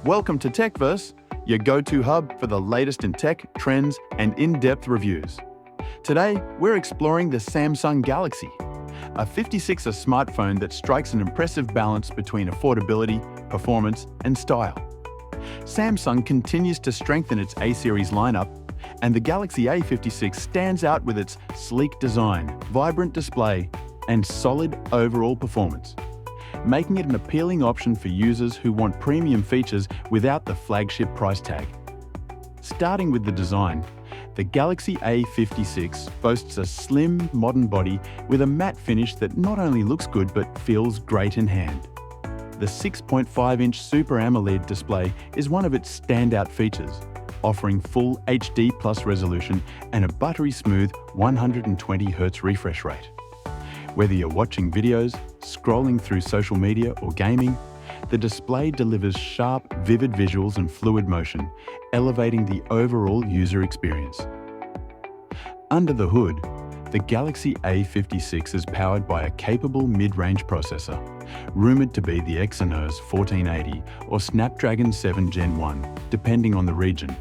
Welcome to Techverse, your go-to hub for the latest in tech, trends, and in-depth reviews. Today, we're exploring the Samsung Galaxy, a 56er smartphone that strikes an impressive balance between affordability, performance, and style. Samsung continues to strengthen its A-series lineup, and the Galaxy A56 stands out with its sleek design, vibrant display, and solid overall performance, making it an appealing option for users who want premium features without the flagship price tag. Starting with the design, the Galaxy A56 boasts a slim, modern body with a matte finish that not only looks good but feels great in hand. The 6.5-inch Super AMOLED display is one of its standout features, offering full HD+ resolution and a buttery-smooth 120Hz refresh rate. Whether you're watching videos, scrolling through social media, or gaming, the display delivers sharp, vivid visuals and fluid motion, elevating the overall user experience. Under the hood, the Galaxy A56 is powered by a capable mid-range processor, rumored to be the Exynos 1480 or Snapdragon 7 Gen 1, depending on the region.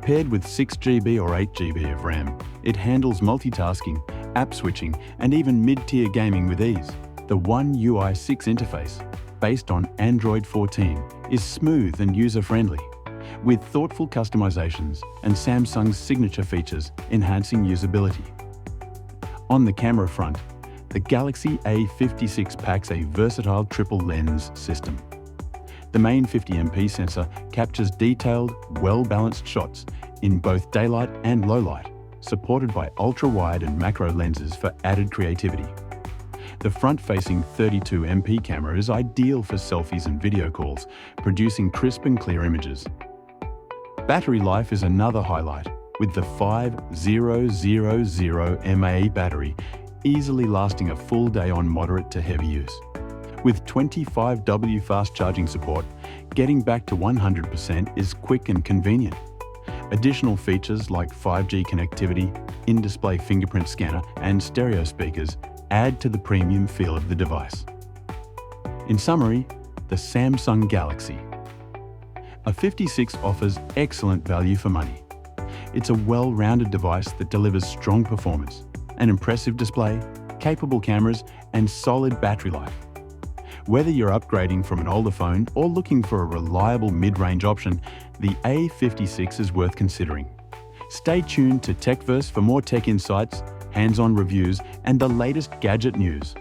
Paired with 6GB or 8GB of RAM, it handles multitasking, app switching, and even mid-tier gaming with ease. The One UI 6 interface, based on Android 14, is smooth and user-friendly, with thoughtful customizations and Samsung's signature features enhancing usability. On the camera front, the Galaxy A56 packs a versatile triple lens system. The main 50MP sensor captures detailed, well-balanced shots in both daylight and low light, supported by ultra-wide and macro lenses for added creativity. The front-facing 32MP camera is ideal for selfies and video calls, producing crisp and clear images. Battery life is another highlight, with the 5000 mAh battery easily lasting a full day on moderate to heavy use. With 25W fast charging support, getting back to 100% is quick and convenient. Additional features like 5G connectivity, in-display fingerprint scanner, and stereo speakers add to the premium feel of the device. In summary, the Samsung Galaxy A56 offers excellent value for money. It's a well-rounded device that delivers strong performance, an impressive display, capable cameras, and solid battery life. Whether you're upgrading from an older phone or looking for a reliable mid-range option, the A56 is worth considering. Stay tuned to Techverse for more tech insights, hands-on reviews, and the latest gadget news.